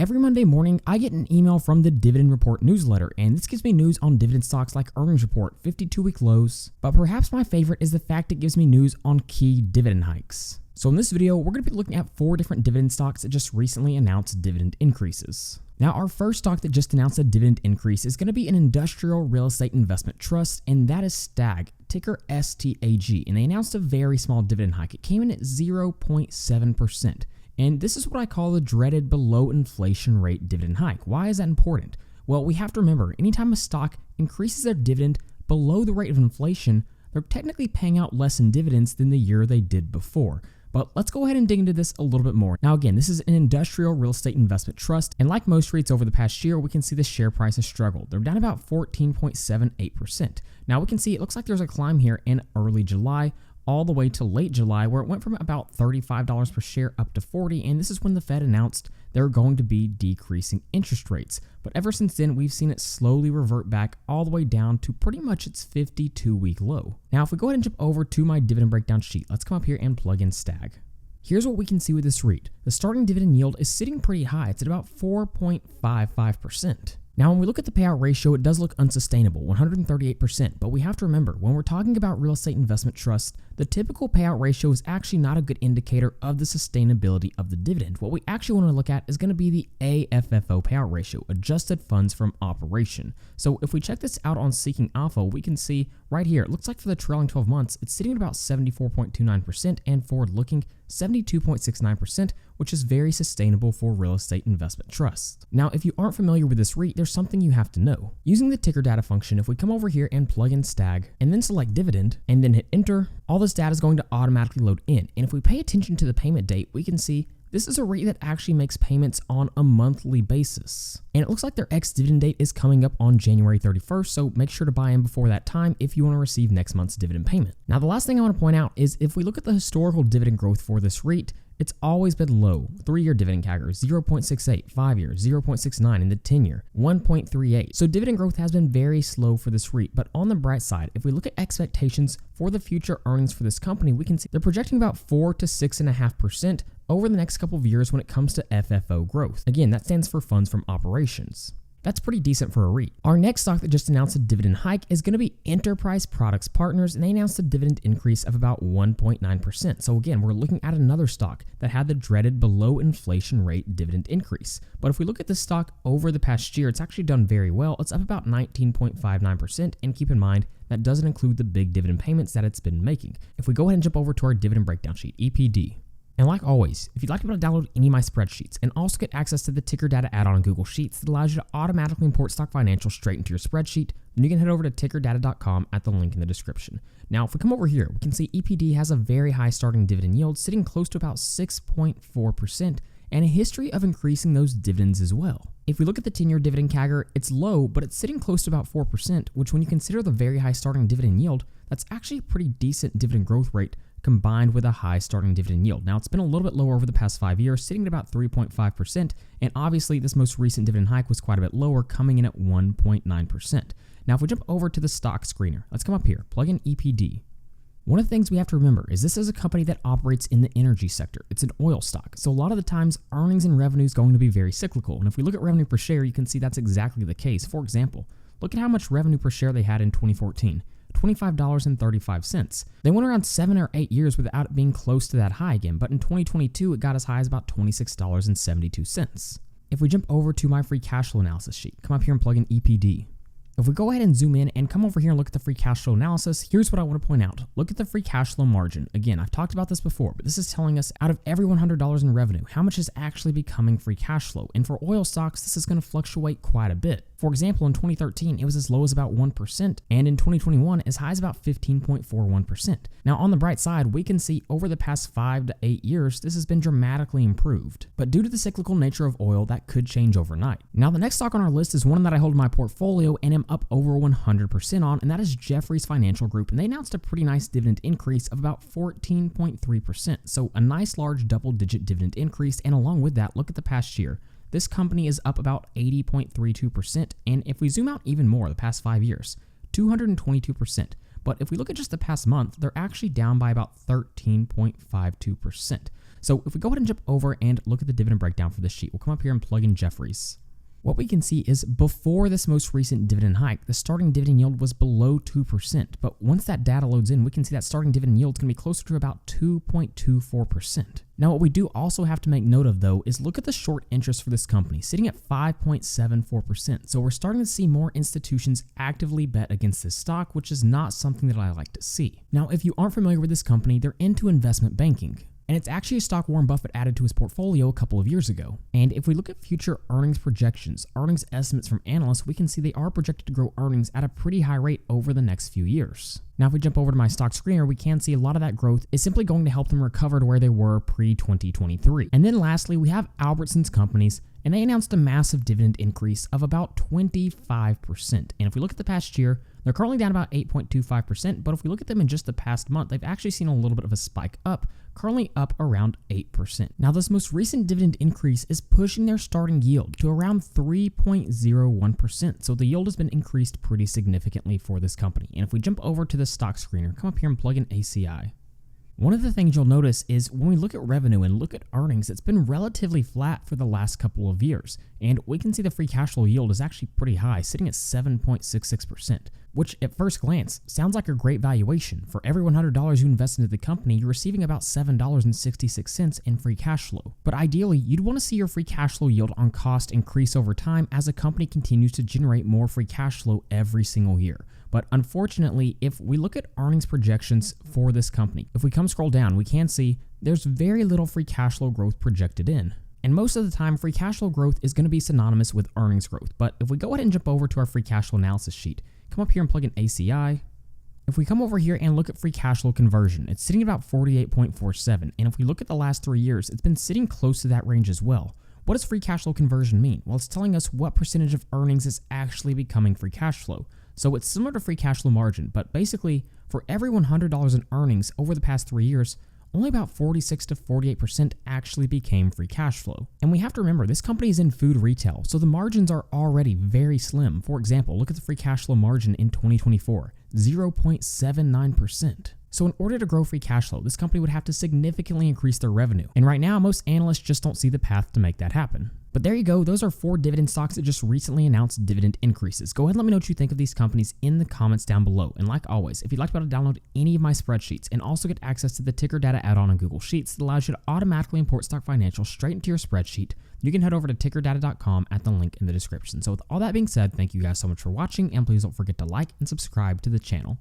Every Monday morning, I get an email from the Dividend Report newsletter, and this gives me news on dividend stocks like earnings report, 52-week lows. But perhaps my favorite is the fact it gives me news on key dividend hikes. So in this video, we're going to be looking at 4 different dividend stocks that just recently announced dividend increases. Now, our first stock that just announced a dividend increase is going to be an industrial real estate investment trust, and that is Stag, ticker STAG, and they announced a very small dividend hike. It came in at 0.7%. And this is what I call the dreaded below inflation rate dividend hike. Why is that important? Well, we have to remember, anytime a stock increases their dividend below the rate of inflation, they're technically paying out less in dividends than the year they did before. But let's go ahead and dig into this a little bit more. Now again, this is an industrial real estate investment trust, and like most REITs over the past year, we can see the share price has struggled. They're down about 14.78%. Now we can see it looks like there's a climb here in early July, all the way to late July, where it went from about $35 per share up to $40, and this is when the Fed announced they're going to be decreasing interest rates. But ever since then, we've seen it slowly revert back all the way down to pretty much its 52-week low. Now, if we go ahead and jump over to my dividend breakdown sheet, let's come up here and plug in Stag. Here's what we can see with this REIT. The starting dividend yield is sitting pretty high. It's at about 4.55%. Now, when we look at the payout ratio, it does look unsustainable, 138%, but we have to remember, when we're talking about real estate investment trusts, the typical payout ratio is actually not a good indicator of the sustainability of the dividend. What we actually want to look at is going to be the AFFO payout ratio, adjusted funds from operation. So if we check this out on Seeking Alpha, we can see right here, it looks like for the trailing 12 months, it's sitting at about 74.29% and forward-looking 72.69%, which is very sustainable for real estate investment trusts. Now, if you aren't familiar with this REIT, there's something you have to know. Using the ticker data function, if we come over here and plug in Stag and then select dividend and then hit enter, all this data is going to automatically load in. And if we pay attention to the payment date, we can see this is a REIT that actually makes payments on a monthly basis. And it looks like their ex-dividend date is coming up on January 31st, so make sure to buy in before that time if you want to receive next month's dividend payment. Now, the last thing I want to point out is if we look at the historical dividend growth for this REIT, it's always been low. 3-year dividend CAGR, 0.68, 5-year, 0.69, and the 10-year, 1.38. So dividend growth has been very slow for this REIT, but on the bright side, if we look at expectations for the future earnings for this company, we can see they're projecting about 4 to 6.5% over the next couple of years when it comes to FFO growth. Again, that stands for funds from operations. That's pretty decent for a REIT. Our next stock that just announced a dividend hike is going to be Enterprise Products Partners, and they announced a dividend increase of about 1.9%. So again, we're looking at another stock that had the dreaded below inflation rate dividend increase. But if we look at this stock over the past year, it's actually done very well. It's up about 19.59%, and keep in mind, that doesn't include the big dividend payments that it's been making. If we go ahead and jump over to our dividend breakdown sheet, EPD. And like always, if you'd like to be able to download any of my spreadsheets and also get access to the ticker data add-on on Google Sheets that allows you to automatically import stock financials straight into your spreadsheet, then you can head over to tickerdata.com at the link in the description. Now, if we come over here, we can see EPD has a very high starting dividend yield, sitting close to about 6.4%, and a history of increasing those dividends as well. If we look at the 10-year dividend CAGR, it's low, but it's sitting close to about 4%, which when you consider the very high starting dividend yield, that's actually a pretty decent dividend growth rate combined with a high starting dividend yield. Now, it's been a little bit lower over the past 5 years, sitting at about 3.5%, and obviously this most recent dividend hike was quite a bit lower, coming in at 1.9%. Now, if we jump over to the stock screener, let's come up here, plug in EPD. One of the things we have to remember is this is a company that operates in the energy sector. It's an oil stock. So a lot of the times, earnings and revenue is going to be very cyclical. And if we look at revenue per share, you can see that's exactly the case. For example, look at how much revenue per share they had in 2014. $25.35. They went around 7 or 8 years without it being close to that high again, but in 2022, it got as high as about $26.72. If we jump over to my free cash flow analysis sheet, come up here and plug in EPD. If we go ahead and zoom in and come over here and look at the free cash flow analysis, here's what I want to point out. Look at the free cash flow margin. Again, I've talked about this before, but this is telling us out of every $100 in revenue, how much is actually becoming free cash flow. And for oil stocks, this is going to fluctuate quite a bit. For example, in 2013, it was as low as about 1%, and in 2021, as high as about 15.41%. Now, on the bright side, we can see over the past 5 to 8 years, this has been dramatically improved. But due to the cyclical nature of oil, that could change overnight. Now, the next stock on our list is one that I hold in my portfolio and am up over 100% on, and that is Jefferies Financial Group, and they announced a pretty nice dividend increase of about 14.3%. So a nice large double-digit dividend increase, and along with that, look at the past year. This company is up about 80.32%, and if we zoom out even more, the past 5 years, 222%. But if we look at just the past month, they're actually down by about 13.52%. So if we go ahead and jump over and look at the dividend breakdown for this sheet, we'll come up here and plug in Jeffries. What we can see is before this most recent dividend hike, the starting dividend yield was below 2%. But once that data loads in, we can see that starting dividend yield is going to be closer to about 2.24%. Now, what we do also have to make note of, though, is look at the short interest for this company, sitting at 5.74%. So we're starting to see more institutions actively bet against this stock, which is not something that I like to see. Now, if you aren't familiar with this company, they're into investment banking. And it's actually a stock Warren Buffett added to his portfolio a couple of years ago. And if we look at future earnings projections, earnings estimates from analysts, we can see they are projected to grow earnings at a pretty high rate over the next few years. Now, if we jump over to my stock screener, we can see a lot of that growth is simply going to help them recover to where they were pre-2023. And then lastly, we have Albertsons Companies, and they announced a massive dividend increase of about 25%. And if we look at the past year, they're currently down about 8.25%, but if we look at them in just the past month, they've actually seen a little bit of a spike up, currently up around 8%. Now, this most recent dividend increase is pushing their starting yield to around 3.01%. So the yield has been increased pretty significantly for this company. And if we jump over to the stock screener, come up here and plug in ACI. One of the things you'll notice is when we look at revenue and look at earnings, it's been relatively flat for the last couple of years. And we can see the free cash flow yield is actually pretty high, sitting at 7.66%, which at first glance sounds like a great valuation. For every $100 you invest into the company, you're receiving about $7.66 in free cash flow. But ideally, you'd want to see your free cash flow yield on cost increase over time as a company continues to generate more free cash flow every single year. But unfortunately, if we look at earnings projections for this company, if we scroll down, we can see there's very little free cash flow growth projected in. And most of the time, free cash flow growth is going to be synonymous with earnings growth. But if we go ahead and jump over to our free cash flow analysis sheet, come up here and plug in ACI. If we come over here and look at free cash flow conversion, it's sitting at about 48.47. And if we look at the last 3 years, it's been sitting close to that range as well. What does free cash flow conversion mean? Well, it's telling us what percentage of earnings is actually becoming free cash flow. So it's similar to free cash flow margin, but basically for every $100 in earnings over the past 3 years, only about 46 to 48% actually became free cash flow. And we have to remember, this company is in food retail, so the margins are already very slim. For example, look at the free cash flow margin in 2024, 0.79%. So in order to grow free cash flow, this company would have to significantly increase their revenue. And right now, most analysts just don't see the path to make that happen. But there you go. Those are 4 dividend stocks that just recently announced dividend increases. Go ahead and let me know what you think of these companies in the comments down below. And like always, if you'd like to be able to download any of my spreadsheets and also get access to the ticker data add-on on Google Sheets that allows you to automatically import stock financials straight into your spreadsheet, you can head over to tickerdata.com at the link in the description. So with all that being said, thank you guys so much for watching, and please don't forget to like and subscribe to the channel.